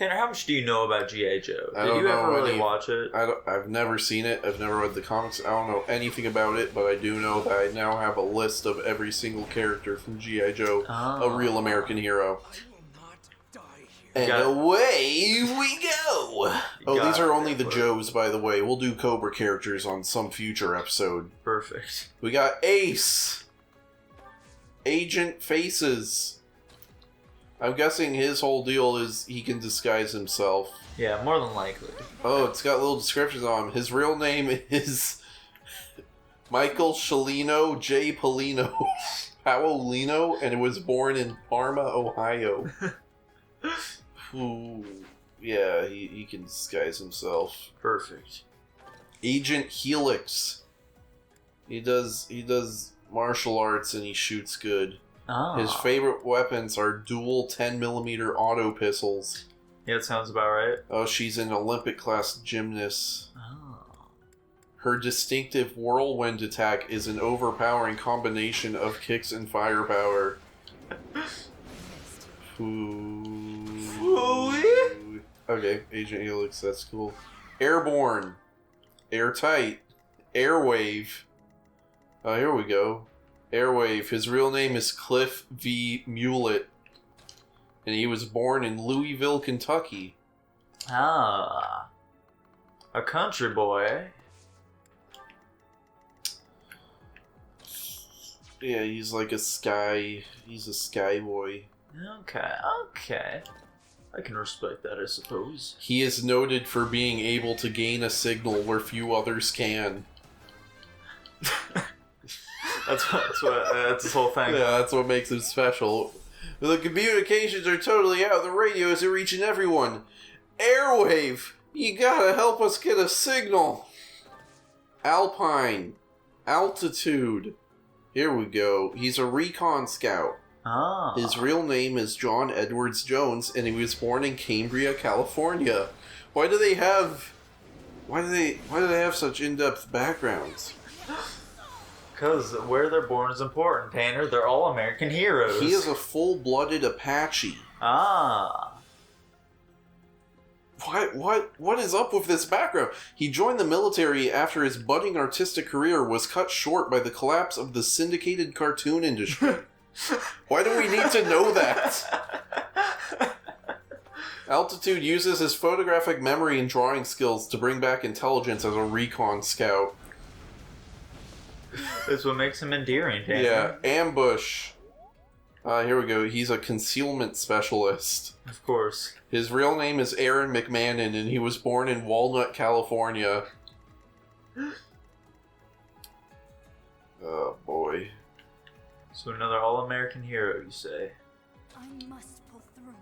Tanner, how much do you know about G.I. Joe? Did you ever really watch it? I've never seen it. I've never read the comics. I don't know anything about it, but I do know that I now have a list of every single character from G.I. Joe, a real American hero. And away we go! These are only the Joes, by the way. We'll do Cobra characters on some future episode. Perfect. We got Ace. Agent Faces. I'm guessing his whole deal is he can disguise himself. Yeah, more than likely. Oh, it's got little descriptions on him. His real name is Michael Shalino J. Polino Paolino, and was born in Parma, Ohio. Ooh, yeah, he can disguise himself. Perfect. Agent Helix. He does martial arts and he shoots good. Oh. His favorite weapons are dual 10mm auto pistols. Yeah, that sounds about right. Oh, she's an Olympic-class gymnast. Oh. Her distinctive whirlwind attack is an overpowering combination of kicks and firepower. Okay, Agent Helix, that's cool. Airborne. Airtight. Airwave. Oh, here we go. Airwave. His real name is Cliff V. Mulet. And he was born in Louisville, Kentucky. Ah. A country boy. Yeah, he's like he's a sky boy. Okay. I can respect that, I suppose. He is noted for being able to gain a signal where few others can. That's his whole thing. Yeah, that's what makes him special. The communications are totally out. The radio isn't reaching everyone. Airwave! You gotta help us get a signal. Alpine. Altitude. Here we go. He's a recon scout. Ah. His real name is John Edwards Jones, and he was born in Cambria, California. Why do they have such in-depth backgrounds? Because where they're born is important, Tanner. They're all American heroes. He is a full-blooded Apache. Ah. What is up with this background? He joined the military after his budding artistic career was cut short by the collapse of the syndicated cartoon industry. Why do we need to know that? Altitude uses his photographic memory and drawing skills to bring back intelligence as a recon scout. That's what makes him endearing, Tanner. Yeah, Ambush. Here we go. He's a concealment specialist. Of course. His real name is Aaron McMahon, and he was born in Walnut, California. Oh, boy. So another all-American hero, you say? I must pull through.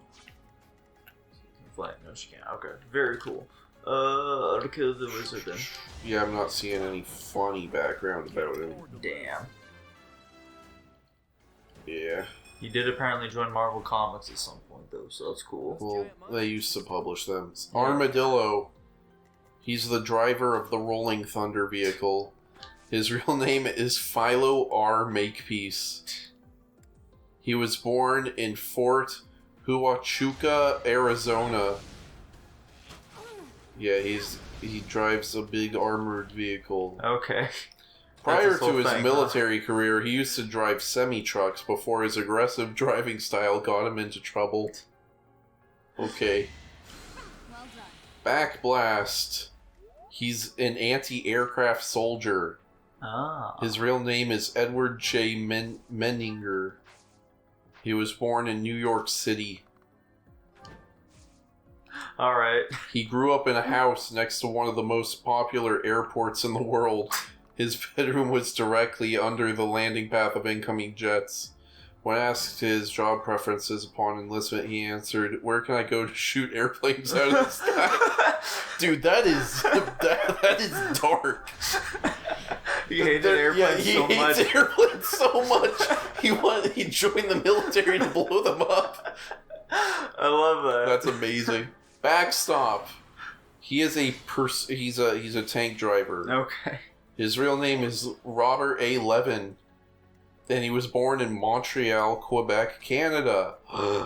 Flying, no she can't. Okay, very cool. I'll kill the wizard then. Yeah, I'm not seeing any funny background about him. Damn. Yeah. He did apparently join Marvel Comics at some point, though, so that's cool. Well, they used to publish them. Armadillo. He's the driver of the Rolling Thunder vehicle. His real name is Philo R. Makepeace. He was born in Fort Huachuca, Arizona. Yeah, he drives a big armored vehicle. Okay. Prior to his military career, he used to drive semi-trucks before his aggressive driving style got him into trouble. Okay. Well done. Backblast. He's an anti-aircraft soldier. Ah. His real name is Edward J. Menninger. He was born in New York City. Alright. He grew up in a house next to one of the most popular airports in the world. His bedroom was directly under the landing path of incoming jets. When asked his job preferences upon enlistment, he answered, "Where can I go to shoot airplanes out of the sky?" Dude, that is dark. He hated airplanes so much. He hates airplanes so much. He joined the military to blow them up. I love that. That's amazing. Backstop. He is he's a tank driver. Okay. His real name is Robert A. Levin, and he was born in Montreal, Quebec, Canada.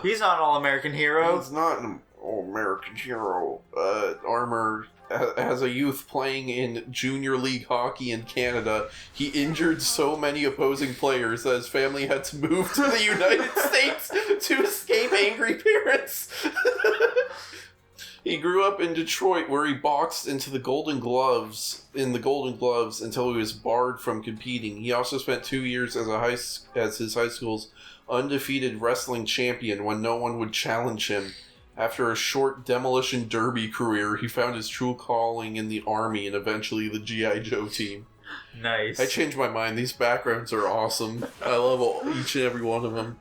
He's not an all-American hero. He's not. American hero. Armor. As a youth playing in junior league hockey in Canada, he injured so many opposing players that his family had to move to the United States to escape angry parents. He grew up in Detroit, where he boxed in the Golden Gloves until he was barred from competing. He also spent 2 years as his high school's undefeated wrestling champion when no one would challenge him. After a short demolition derby career, he found his true calling in the Army and eventually the G.I. Joe team. Nice. I changed my mind. These backgrounds are awesome. I love each and every one of them.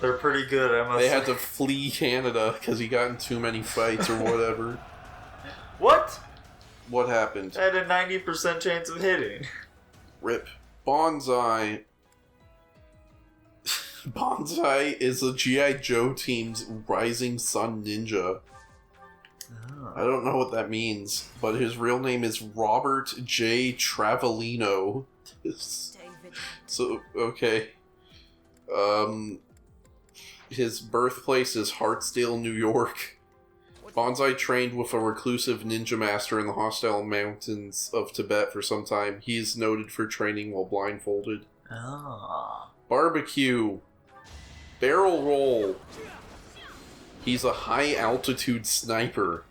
They're pretty good, I must They say. had to flee Canada because he got in too many fights or whatever. What? What happened? I had a 90% chance of hitting. Rip. Bonsai. Bonsai is a G.I. Joe team's Rising Sun Ninja. Oh. I don't know what that means, but his real name is Robert J. Travellino. David. So, okay. His birthplace is Hartsdale, New York. Bonsai trained with a reclusive ninja master in the hostile mountains of Tibet for some time. He is noted for training while blindfolded. Oh. Barbecue. Barrel roll. He's a high-altitude sniper.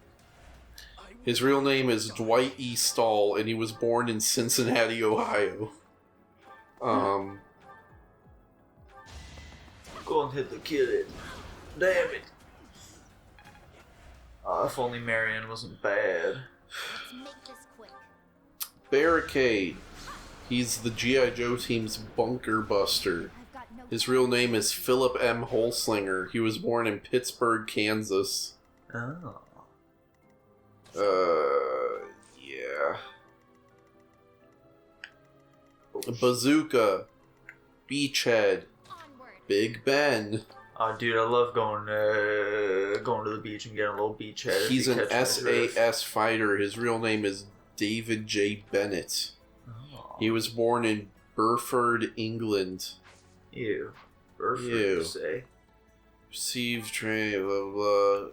His real name is Dwight E. Stahl, and he was born in Cincinnati, Ohio. Go and hit the kid. Damn it. If only Marion wasn't bad. Let's make this quick. Barricade. He's the G.I. Joe team's bunker buster. I've got no His real name is Philip M. Holslinger. He was born in Pittsburgh, Kansas. Oh. Yeah. Bazooka. Beachhead. onward. Big Ben. Oh, dude, I love going to the beach and getting a little beach head. He's an SAS fighter. His real name is David J. Bennett. Oh. He was born in Burford, England. Ew. Burford, Ew. you say. Received training, blah, blah.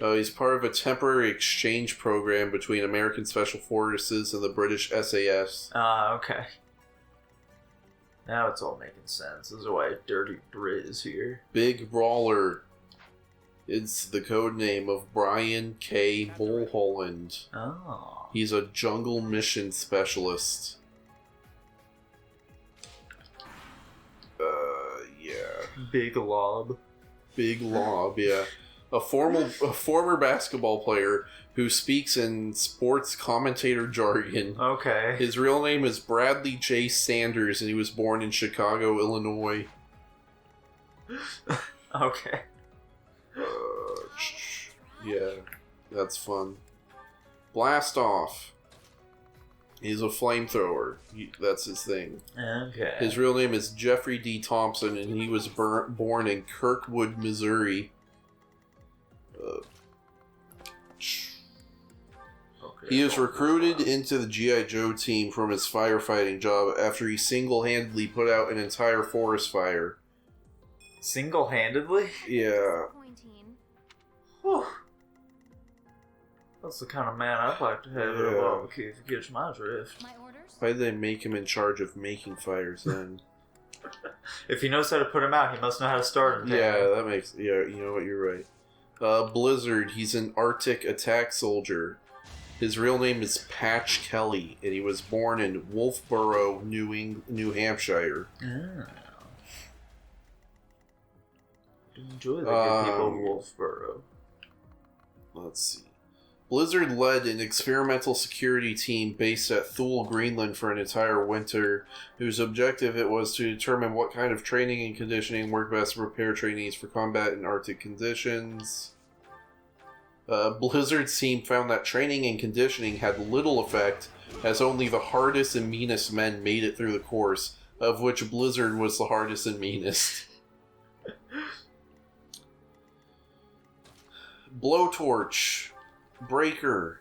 Oh, he's part of a temporary exchange program between American Special Forces and the British SAS. Ah, okay. Now it's all making sense. This is why Dirty Brit is here. Big Brawler. It's the code name of Brian K. Mulholland. Oh. He's a jungle mission specialist. Yeah. Big Lob. Big Lob, yeah. A former basketball player who speaks in sports commentator jargon. Okay. His real name is Bradley J. Sanders, and he was born in Chicago, Illinois. Okay. Yeah, that's fun. Blast Off. He's a flamethrower. That's his thing. Okay. His real name is Jeffrey D. Thompson, and he was born in Kirkwood, Missouri. He was recruited into the G.I. Joe team from his firefighting job after he single-handedly put out an entire forest fire. Single-handedly? Yeah. Disappointing. Whew. That's the kind of man I'd like to have at a barbecue, if you catch my drift. My orders? Why did they make him in charge of making fires then? If he knows how to put them out, he must know how to start them. Yeah, that makes... Yeah, you know what, you're right. Blizzard, he's an Arctic attack soldier. His real name is Patch Kelly, and he was born in Wolfboro, New Hampshire. Oh. Enjoy the good people of Wolfboro. Let's see. Blizzard led an experimental security team based at Thule, Greenland for an entire winter, whose objective it was to determine what kind of training and conditioning worked best to prepare trainees for combat in Arctic conditions. Blizzard's team found that training and conditioning had little effect, as only the hardest and meanest men made it through the course, of which Blizzard was the hardest and meanest. Blowtorch. Breaker.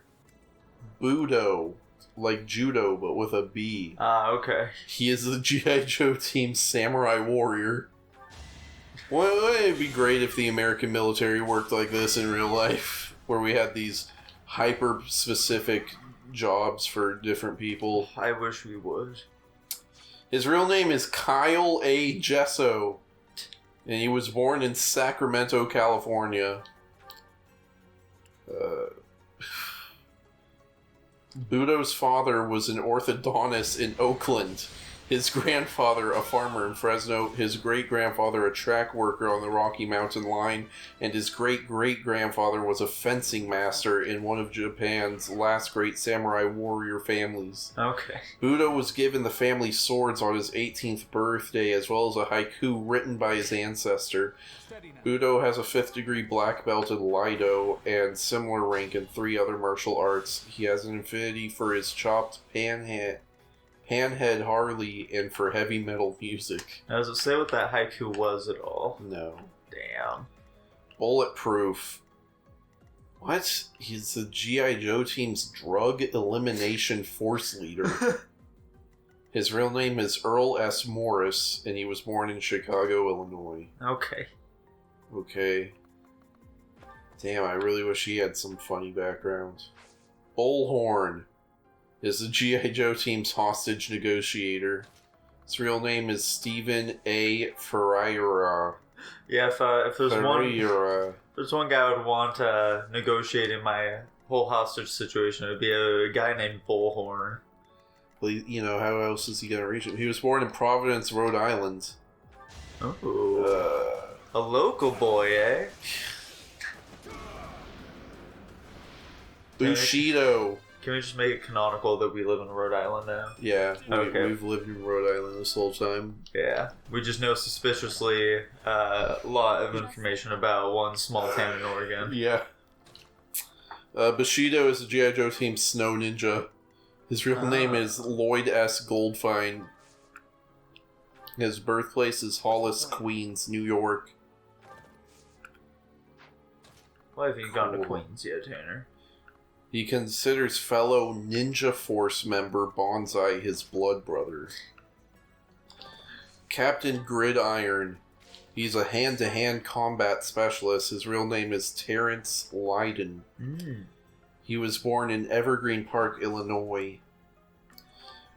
Budo. Like judo, but with a B. Ah, okay. He is the G.I. Joe team's samurai warrior. Well, it'd be great if the American military worked like this in real life, where we had these hyper-specific jobs for different people. I wish we would. His real name is Kyle A. Gesso, and he was born in Sacramento, California. Budo's father was an orthodontist in Oakland. His grandfather, a farmer in Fresno. His great-grandfather, a track worker on the Rocky Mountain line. And his great-great-grandfather was a fencing master in one of Japan's last great samurai warrior families. Okay. Budo was given the family swords on his 18th birthday, as well as a haiku written by his ancestor. Budo has a 5th degree black belt in Lido and similar rank in 3 other martial arts. He has an affinity for his chopped panhead Harley and for heavy metal music. Now, does it say what that haiku was at all? No. Damn. Bulletproof. What? He's the G.I. Joe team's drug elimination force leader. His real name is Earl S. Morris, and he was born in Chicago, Illinois. Okay. Okay. Damn, I really wish he had some funny background. Bullhorn is the G.I. Joe team's hostage negotiator. His real name is Stephen A. Ferreira. Yeah, if there's one guy I would want negotiating my whole hostage situation, it would be a guy named Bullhorn. Well, you know, how else is he going to reach him? He was born in Providence, Rhode Island. Oh. A local boy, eh? Bushido. Can we just make it canonical that we live in Rhode Island now? Yeah, Okay. we've lived in Rhode Island this whole time. Yeah. We just know suspiciously a lot of information about one small town in Oregon. Yeah. Bushido is the G.I. Joe team's snow ninja. His real name is Lloyd S. Goldfine. His birthplace is Hollis, Queens, New York. Why have you gone to Queens yet, Tanner? He considers fellow Ninja Force member Bonsai his blood brother. Captain Gridiron. He's a hand-to-hand combat specialist. His real name is Terrence Lydon. He was born in Evergreen Park, Illinois.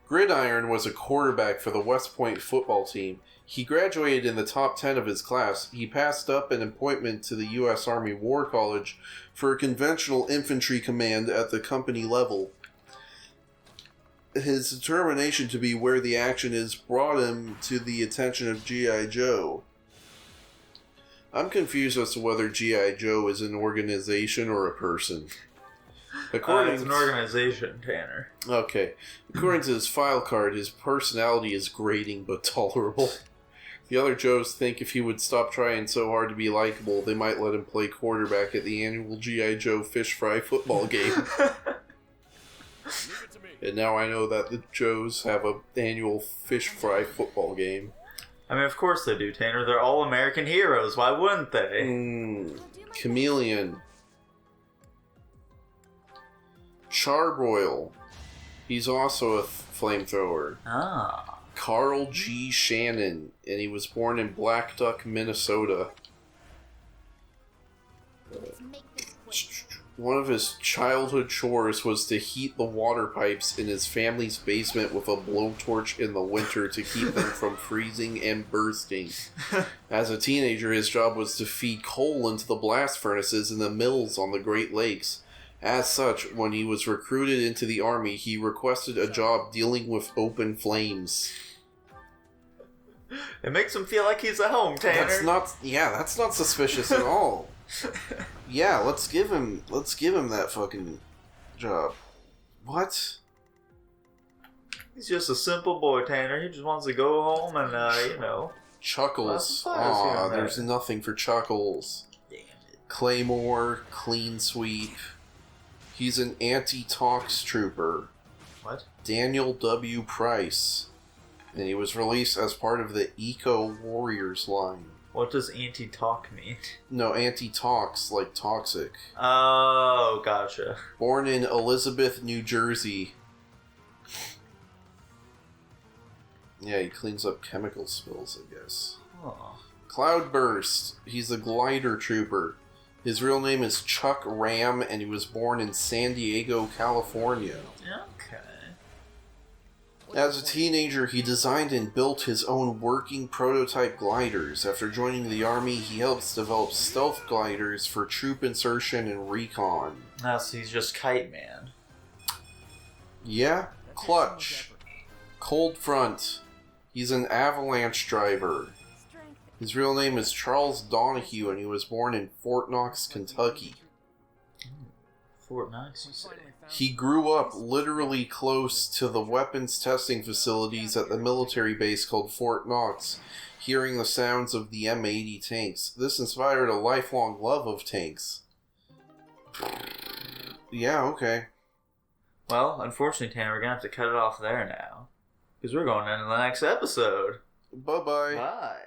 Gridiron was a quarterback for the West Point football team. He graduated in the top 10 of his class. He passed up an appointment to the U.S. Army War College for a conventional infantry command at the company level. His determination to be where the action is brought him to the attention of G.I. Joe. I'm confused as to whether G.I. Joe is an organization or a person. It's an organization, Tanner. Okay. According to his file card, his personality is grating but tolerable. The other Joes think if he would stop trying so hard to be likable, they might let him play quarterback at the annual G.I. Joe fish fry football game. And now I know that the Joes have an annual fish fry football game. I mean, of course they do, Tanner. They're all American heroes. Why wouldn't they? Chameleon. Charbroil. He's also a flamethrower. Ah. Carl G. Shannon, and he was born in Black Duck, Minnesota. Let's make this quick. One of his childhood chores was to heat the water pipes in his family's basement with a blowtorch in the winter to keep them from freezing and bursting. As a teenager, his job was to feed coal into the blast furnaces in the mills on the Great Lakes. As such, when he was recruited into the army, he requested a job dealing with open flames. It makes him feel like he's at home, Tanner. That's not suspicious at all. Yeah, let's give him that fucking job. What? He's just a simple boy, Tanner. He just wants to go home and, Chuckles. Aw, There's nothing for Chuckles. Damn it. Claymore, Clean Sweep. He's an anti-tox trooper. What? Daniel W. Price. And he was released as part of the Eco Warriors line. What does anti-talk mean? No, anti-tox, like toxic. Oh, gotcha. Born in Elizabeth, New Jersey. Yeah, he cleans up chemical spills, I guess. Oh. Cloudburst. He's a glider trooper. His real name is Chuck Ram, and he was born in San Diego, California. Okay. As a teenager, he designed and built his own working prototype gliders. After joining the Army, he helps develop stealth gliders for troop insertion and recon. Ah, so he's just Kite Man. Yeah. Clutch. Cold Front. He's an avalanche driver. His real name is Charles Donahue, and he was born in Fort Knox, Kentucky. Fort Knox, you say? He grew up literally close to the weapons testing facilities at the military base called Fort Knox, hearing the sounds of the M80 tanks. This inspired a lifelong love of tanks. Yeah, okay. Well, unfortunately, Tanner, we're going to have to cut it off there now. Because we're going into the next episode. Bye-bye. Bye.